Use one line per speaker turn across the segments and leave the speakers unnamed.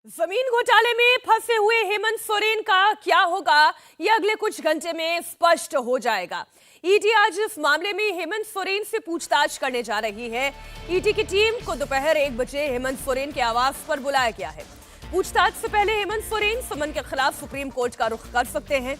जमीन घोटाले में फंसे हुए हेमंत सोरेन का क्या होगा, यह अगले कुछ घंटे में स्पष्ट हो जाएगा। ईडी आज इस मामले में हेमंत सोरेन से पूछताछ करने जा रही है। ईडी की टीम को दोपहर 1 बजे हेमंत सोरेन के आवास पर बुलाया गया है। पूछताछ से पहले हेमंत सोरेन समन के खिलाफ सुप्रीम कोर्ट का रुख कर सकते हैं।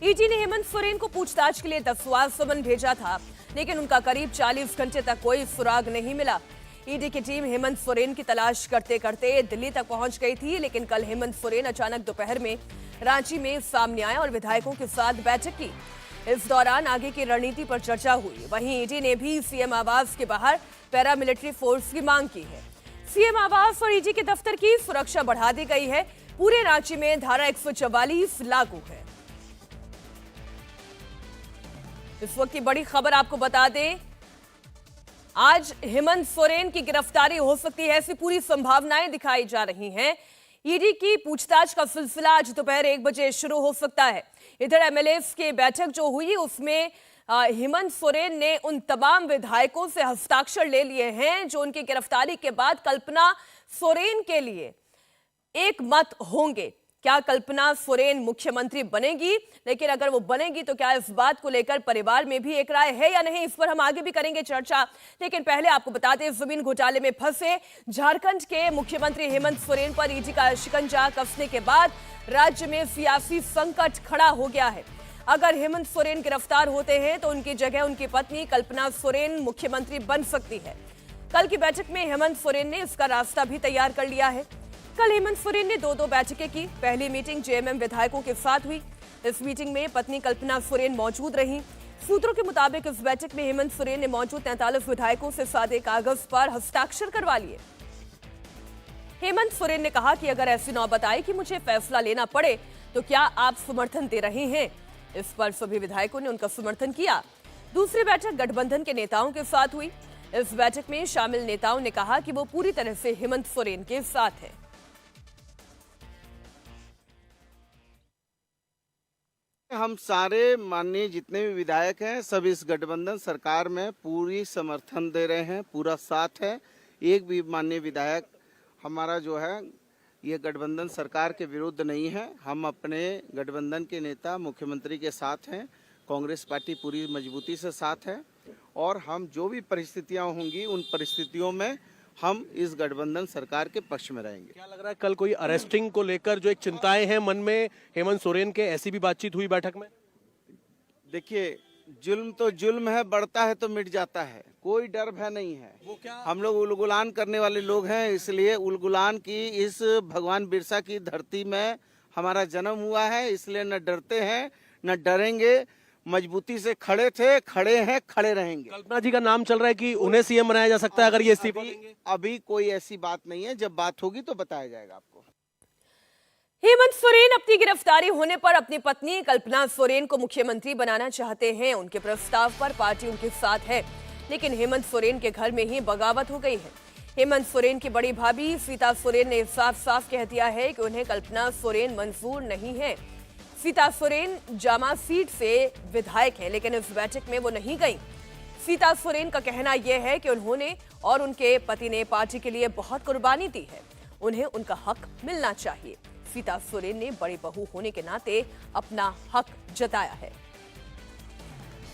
ईडी ने हेमंत सोरेन को पूछताछ के लिए 10वां समन भेजा था, लेकिन उनका करीब 40 घंटे तक कोई सुराग नहीं मिला। ईडी की टीम हेमंत सोरेन की तलाश करते करते दिल्ली तक पहुंच गई थी, लेकिन कल हेमंत सोरेन अचानक दोपहर में रांची में सामने आए और विधायकों के साथ बैठक की। इस दौरान आगे की रणनीति पर चर्चा हुई। वहीं ईडी ने भी सीएम आवास के बाहर पैरामिलिट्री फोर्स की मांग की है। सीएम आवास और ईडी के दफ्तर की सुरक्षा बढ़ा दी गई है। पूरे रांची में धारा 144 लागू है। इस वक्त की बड़ी खबर आपको बता दें, आज हेमंत सोरेन की गिरफ्तारी हो सकती है, ऐसी पूरी संभावनाएं दिखाई जा रही हैं। ईडी की पूछताछ का सिलसिला आज दोपहर 1 बजे शुरू हो सकता है। इधर एमएलएस की बैठक जो हुई उसमें हेमंत सोरेन ने उन तमाम विधायकों से हस्ताक्षर ले लिए हैं जो उनकी गिरफ्तारी के बाद कल्पना सोरेन के लिए एक मत होंगे। क्या कल्पना सोरेन मुख्यमंत्री बनेगी? लेकिन अगर वो बनेगी तो क्या इस बात को लेकर परिवार में भी एक राय है या नहीं, इस पर हम आगे भी करेंगे चर्चा। लेकिन पहले आपको बता दें, जमीन घोटाले में फंसे झारखंड के मुख्यमंत्री हेमंत सोरेन पर ईडी का शिकंजा कसने के बाद राज्य में सियासी संकट खड़ा हो गया है। अगर हेमंत सोरेन गिरफ्तार होते हैं तो उनकी जगह उनकी पत्नी कल्पना सोरेन मुख्यमंत्री बन सकती है। कल की बैठक में हेमंत सोरेन ने इसका रास्ता भी तैयार कर लिया है। कल हेमंत सोरेन ने दो बैठकें की। पहली मीटिंग जेएमएम विधायकों के साथ हुई। इस मीटिंग में पत्नी कल्पना सोरेन मौजूद रहीं। सूत्रों के मुताबिक इस बैठक में हेमंत सोरेन ने मौजूद 43 विधायकों से सादे कागज पर हस्ताक्षर करवा लिए। हेमंत सोरेन ने कहा कि अगर ऐसी नौबत आए कि मुझे फैसला लेना पड़े तो क्या आप समर्थन दे रहे हैं? इस पर सभी विधायकों ने उनका समर्थन किया। दूसरी बैठक गठबंधन के नेताओं के साथ हुई। इस बैठक में शामिल नेताओं ने कहा कि वो पूरी तरह से हेमंत सोरेन के साथ है।
हम सारे माननीय जितने भी विधायक हैं सब इस गठबंधन सरकार में पूरी समर्थन दे रहे हैं, पूरा साथ है। एक भी माननीय विधायक हमारा जो है ये गठबंधन सरकार के विरुद्ध नहीं है। हम अपने गठबंधन के नेता मुख्यमंत्री के साथ हैं। कांग्रेस पार्टी पूरी मजबूती से साथ है और हम जो भी परिस्थितियां होंगी उन परिस्थितियों में हम इस गठबंधन सरकार के पक्ष में रहेंगे।
क्या लग रहा है कल कोई अरेस्टिंग को लेकर जो एक चिंताएं हैं मन में हेमंत सोरेन के, ऐसी भी बातचीत हुई बैठक में?
देखिए, जुल्म तो जुल्म है, बढ़ता है तो मिट जाता है, कोई डर भय नहीं है।
वो क्या
हम लोग उलगुलान करने वाले लोग हैं, इसलिए उलगुलान की इस भगवान बिरसा की धरती में हमारा जन्म हुआ है, इसलिए न डरते हैं न डरेंगे। मजबूती से खड़े थे, खड़े हैं, खड़े रहेंगे।
कल्पना जी का नाम चल रहा है कि उन्हें सीएम बनाया जा सकता है अगर ये इस्तीफा देंगे।
अभी कोई ऐसी बात नहीं है, जब बात होगी तो बताया जाएगा आपको।
हेमंत सोरेन अपनी गिरफ्तारी होने पर अपनी पत्नी कल्पना सोरेन को मुख्यमंत्री बनाना चाहते हैं। उनके प्रस्ताव पर पार्टी उनके साथ है, लेकिन हेमंत सोरेन के घर में ही बगावत हो गई है। हेमंत सोरेन की बड़ी भाभी सीता सोरेन ने साफ साफ कह दिया है कि उन्हें कल्पना सोरेन मंजूर नहीं है। सीता सोरेन जामा सीट से विधायक हैं, लेकिन इस बैठक में वो नहीं गई। सीता सोरेन का कहना यह है कि उन्होंने और उनके पति ने पार्टी के लिए बहुत कुर्बानी दी है, उन्हें उनका हक मिलना चाहिए। सीता सोरेन ने बड़ी बहू होने के नाते अपना हक जताया है।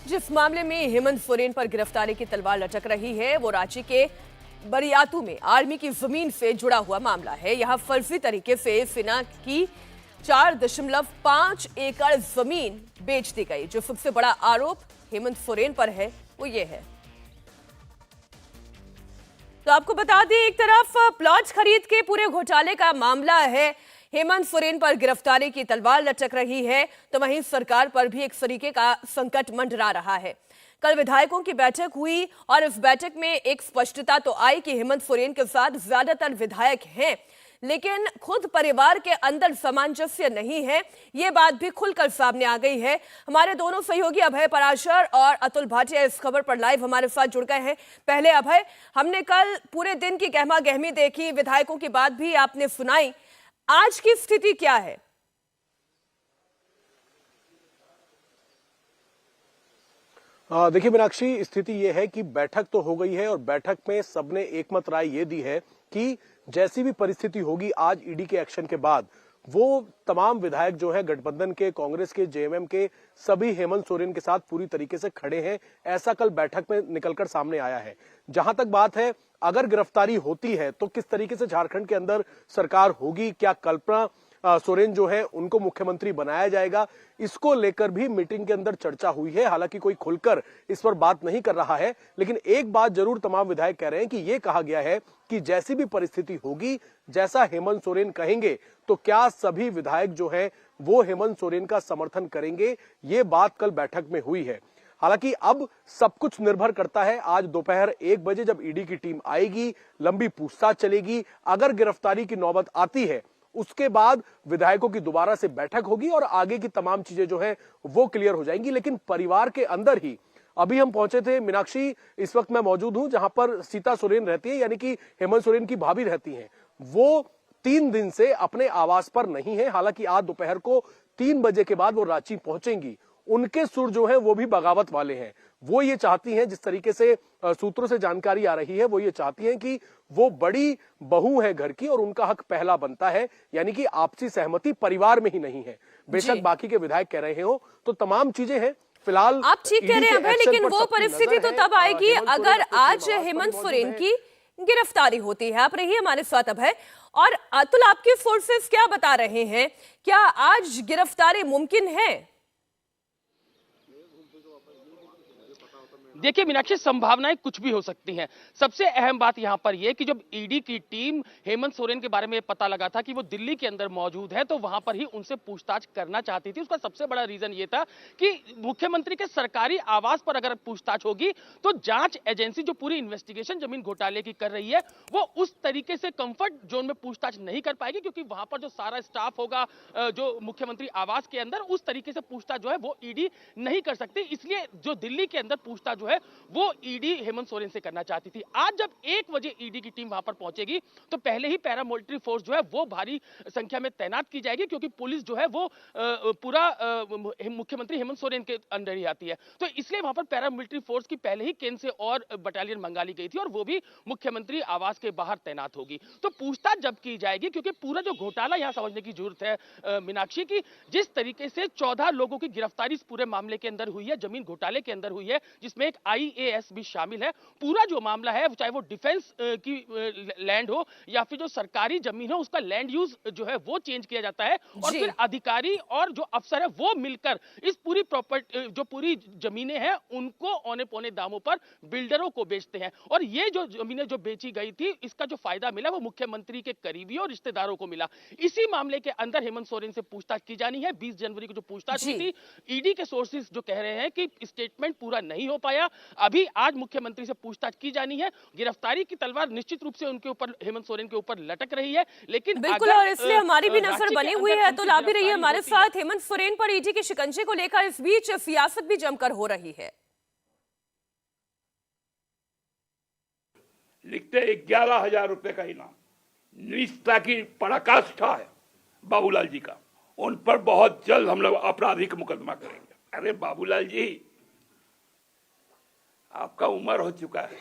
जिस मामले में हेमंत सोरेन पर गिरफ्तारी की तलवार लटक रही है वो रांची के बरियातू में आर्मी की जमीन से जुड़ा हुआ मामला है। यहां फर्जी तरीके से सेना की 4.5 एकड़ जमीन बेच दी गई। जो सबसे बड़ा आरोप हेमंत सोरेन पर है वो ये है। तो आपको बता दें, एक तरफ प्लॉट खरीद के पूरे घोटाले का मामला है, हेमंत सोरेन पर गिरफ्तारी की तलवार लटक रही है, तो वहीं सरकार पर भी एक तरीके का संकट मंडरा रहा है। कल विधायकों की बैठक हुई और इस बैठक में एक स्पष्टता तो आई कि हेमंत सोरेन के साथ ज्यादातर विधायक हैं, लेकिन खुद परिवार के अंदर सामंजस्य नहीं है। ये बात भी खुलकर सामने आ गई है। हमारे दोनों सहयोगी अभय पराशर और अतुल भाटिया इस खबर पर लाइव हमारे साथ जुड़ गए हैं। पहले अभय, हमने कल पूरे दिन की गहमा गहमी देखी, विधायकों की बात भी आपने सुनाई, आज की स्थिति क्या है?
देखिए मीनाक्षी, स्थिति यह है कि बैठक तो हो गई है और बैठक में सबने एकमत राय ये दी है कि जैसी भी परिस्थिति होगी आज ईडी के एक्शन के बाद, वो तमाम विधायक जो है गठबंधन के, कांग्रेस के, जेएमएम के, सभी हेमंत सोरेन के साथ पूरी तरीके से खड़े हैं। ऐसा कल बैठक में निकलकर सामने आया है। जहां तक बात है, अगर गिरफ्तारी होती है तो किस तरीके से झारखंड के अंदर सरकार होगी, क्या कल्पना सोरेन जो है उनको मुख्यमंत्री बनाया जाएगा, इसको लेकर भी मीटिंग के अंदर चर्चा हुई है। हालांकि कोई खुलकर इस पर बात नहीं कर रहा है, लेकिन एक बात जरूर तमाम विधायक कह रहे हैं कि यह कहा गया है कि जैसी भी परिस्थिति होगी, जैसा हेमंत सोरेन कहेंगे, तो क्या सभी विधायक जो है वो हेमंत सोरेन का समर्थन करेंगे। ये बात कल बैठक में हुई है। हालांकि अब सब कुछ निर्भर करता है आज दोपहर 1 बजे जब ईडी की टीम आएगी, लंबी पूछताछ चलेगी। अगर गिरफ्तारी की नौबत आती है, उसके बाद विधायकों की दोबारा से बैठक होगी और आगे की तमाम चीजें जो है वो क्लियर हो जाएंगी। लेकिन परिवार के अंदर ही अभी हम पहुंचे थे मीनाक्षी, इस वक्त मैं मौजूद हूं जहां पर सीता सोरेन रहती है, यानी कि हेमंत सोरेन की भाभी रहती हैं। वो 3 दिन से अपने आवास पर नहीं है। हालांकि आज दोपहर को 3 बजे के बाद वो रांची पहुंचेंगी। उनके सुर जो है वो भी बगावत वाले हैं। वो ये चाहती हैं, जिस तरीके से सूत्रों से जानकारी आ रही है, वो ये चाहती हैं कि वो बड़ी बहू है घर की और उनका हक पहला बनता है, यानी कि आपसी सहमति परिवार में ही नहीं है। बेशक बाकी के विधायक कह रहे हो, तो तमाम चीजें हैं। फिलहाल
आप ठीक कह रहे हैं अभय, लेकिन वो परिस्थिति तो तब आएगी अगर आज हेमंत सोरेन की गिरफ्तारी होती है। आप रहिए हमारे साथ अभय। और अतुल, आपके फोर्सेस क्या बता रहे हैं, क्या आज गिरफ्तारी मुमकिन है?
देखिए मीनाक्षी, संभावनाएं कुछ भी हो सकती हैं। सबसे अहम बात यहां पर यह कि जब ईडी की टीम हेमंत सोरेन के बारे में पता लगा था कि वो दिल्ली के अंदर मौजूद है, तो वहां पर ही उनसे पूछताछ करना चाहती थी। उसका सबसे बड़ा रीजन ये था कि मुख्यमंत्री के सरकारी आवास पर अगर पूछताछ होगी तो जांच एजेंसी जो पूरी इन्वेस्टिगेशन जमीन घोटाले की कर रही है, वो उस तरीके से कंफर्ट जोन में पूछताछ नहीं कर पाएगी, क्योंकि वहां पर जो सारा स्टाफ होगा जो मुख्यमंत्री आवास के अंदर, उस तरीके से पूछताछ जो है वो ईडी नहीं कर सकती। इसलिए जो दिल्ली के अंदर पूछताछ जो है वो ईडी हेमंत सोरेन से करना चाहती थी। आज जब 1 बजे ईडी की टीम वहां पर पहुंचेगी तो पहले ही पैरामिलिट्री फोर्स जो है वो भारी संख्या में तैनात की जाएगी, क्योंकि पुलिस जो है वो पूरा मुख्यमंत्री हेमंत सोरेन के अंडर ही आती है। तो इसलिए वहां पर पैरामिलिट्री फोर्स की पहले ही केंद्र से और बटालियन मंगा ली गई थी और वो भी मुख्यमंत्री आवास के बाहर तैनात होगी। तो पूछताछ जब की जाएगी, क्योंकि पूरा जो घोटाला यहां समझने की जरूरत है मीनाक्षी की, जिस तरीके से 14 लोगों की गिरफ्तारी इस पूरे मामले के अंदर हुई है, जमीन घोटाले के अंदर हुई है, जिसमें एक आईएएस भी शामिल है। पूरा जो मामला है, चाहे वो डिफेंस की लैंड हो या फिर जो सरकारी जमीन हो, उसका लैंड यूज जो है वो चेंज किया जाता है और फिर अधिकारी और जो अफसर है वो मिलकर इस पूरी प्रॉपर्टी जो पूरी जमीनें हैं उनको औने पौने दामों पर बिल्डरों को बेचते हैं। और ये जो जमीनें जो बेची गई थी, इसका जो फायदा मिला वो मुख्यमंत्री के करीबियों और रिश्तेदारों को मिला। इसी मामले के अंदर हेमंत सोरेन से पूछताछ की जानी है। 20 जनवरी को जो पूछताछ हुई थी, ईडी के सोर्सेज जो कह रहे हैं कि स्टेटमेंट पूरा नहीं हो पाया, अभी आज मुख्यमंत्री से पूछताछ की जानी है। गिरफ्तारी की तलवार निश्चित रूप से उनके ऊपर, हेमंत सोरेन के ऊपर लटक रही है, लेकिन
बिल्कुल, और इसलिए हमारी भी नजर बनी हुई है। तो आप भी रहिए हमारे साथ। हेमंत सोरेन पर ईडी के शिकंजे को लेकर इस बीच सियासत भी जमकर हो रही है।
लिखते 11,000 रुपए का इनाम, निष्ठा की पराकाष्ठा है बाबूलाल जी का। उन पर बहुत जल्द हम लोग आपराधिक मुकदमा करेंगे। अरे बाबूलाल जी, आपका उम्र हो चुका है,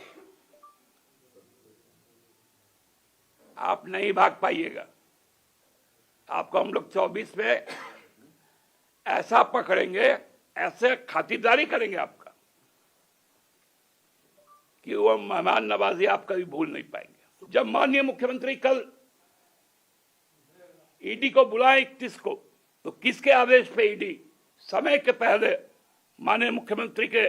आप नहीं भाग पाइएगा। आपको हम लोग 24 में ऐसा पकड़ेंगे, ऐसे खातिरदारी करेंगे आपका कि वो मेहमान नवाजी आप कभी भूल नहीं पाएंगे। जब माननीय मुख्यमंत्री कल ईडी को बुलाए 31 को, तो किसके आदेश पे ईडी समय के पहले माननीय मुख्यमंत्री के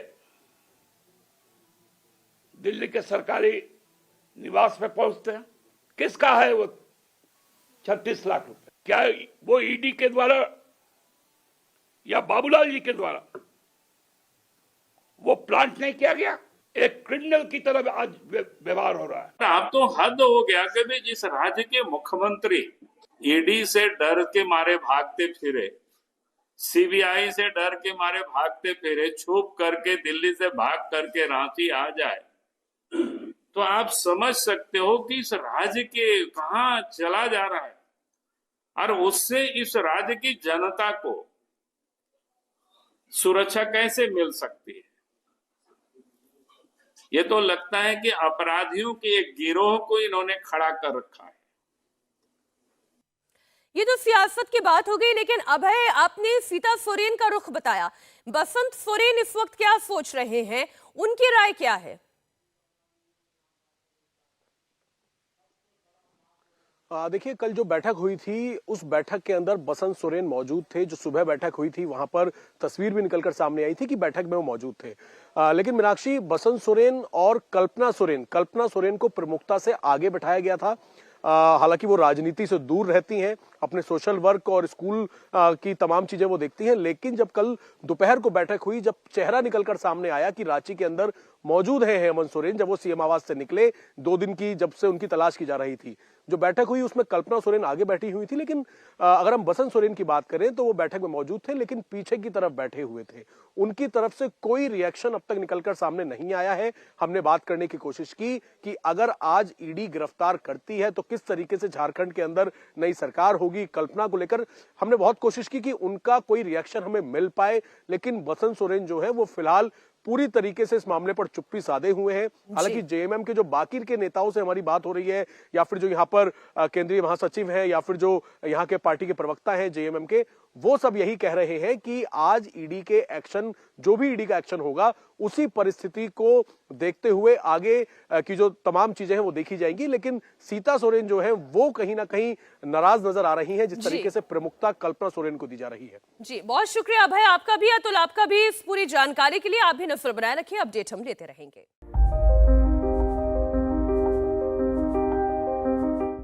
दिल्ली के सरकारी निवास में पहुंचते हैं? किसका है वो 36 लाख रुपए? क्या वो ईडी के द्वारा या बाबूलाल जी के द्वारा वो प्लांट नहीं किया गया? एक क्रिमिनल की तरह आज व्यवहार हो रहा है।
अब तो हद हो गया कि भी जिस राज्य के मुख्यमंत्री ईडी से डर के मारे भागते फिरे, सीबीआई से डर के मारे भागते फिरे, छुप करके दिल्ली से भाग करके रांची आ जाए, तो आप समझ सकते हो कि इस राज्य के कहां चला जा रहा है और उससे इस राज्य की जनता को सुरक्षा कैसे मिल सकती है। ये तो लगता है कि अपराधियों के एक गिरोह को इन्होंने खड़ा कर रखा है।
ये तो सियासत की बात हो गई, लेकिन अभय आपने सीता सोरेन का रुख बताया। बसंत सोरेन इस वक्त क्या सोच रहे हैं, उनकी राय क्या है?
देखिए, कल जो बैठक हुई थी उस बैठक के अंदर बसंत सोरेन मौजूद थे। जो सुबह बैठक हुई थी वहां पर तस्वीर भी निकलकर सामने आई थी कि बैठक में वो मौजूद थे। लेकिन मीनाक्षी, बसंत सोरेन और कल्पना सोरेन को प्रमुखता से आगे बैठाया गया था। हालांकि वो राजनीति से दूर रहती हैं, अपने सोशल वर्क और स्कूल की तमाम चीजें वो देखती हैं, लेकिन जब कल दोपहर को बैठक हुई, जब चेहरा निकलकर सामने आया कि रांची के अंदर मौजूद है हेमंत सोरेन, जब वो सीएम आवास से निकले 2 दिन की जब से उनकी तलाश की जा रही थी, जो बैठक हुई उसमें कल्पना सोरेन आगे बैठी हुई थी। लेकिन अगर हम बसंत सोरेन की बात करें तो वो बैठक में मौजूद थे, लेकिन पीछे की तरफ बैठे हुए थे। उनकी तरफ से कोई रिएक्शन अब तक निकलकर सामने नहीं आया है। हमने बात करने की कोशिश की कि अगर आज ईडी गिरफ्तार करती है तो किस तरीके से झारखंड के अंदर नई सरकार होगी, कल्पना को लेकर हमने बहुत कोशिश की कि उनका कोई रिएक्शन हमें मिल पाए, लेकिन बसंत सोरेन जो है वो फिलहाल पूरी तरीके से इस मामले पर चुप्पी साधे हुए हैं। हालांकि जेएमएम के जो बाकी के नेताओं से हमारी बात हो रही है, या फिर जो यहाँ पर केंद्रीय महासचिव हैं, या फिर जो यहाँ के पार्टी के प्रवक्ता हैं जेएमएम के, वो सब यही कह रहे हैं कि आज ईडी के एक्शन, जो भी ईडी का एक्शन होगा, उसी परिस्थिति को देखते हुए आगे की जो तमाम चीजें हैं वो देखी जाएंगी। लेकिन सीता सोरेन जो है वो कहीं ना कहीं नाराज नजर आ रही हैं, जिस तरीके से प्रमुखता कल्पना सोरेन को दी जा रही है।
जी, बहुत शुक्रिया अभय, आपका भी, अतुल आपका भी, इस पूरी जानकारी के लिए। आप भी नजर बनाए रखिए, अपडेट हम लेते रहेंगे।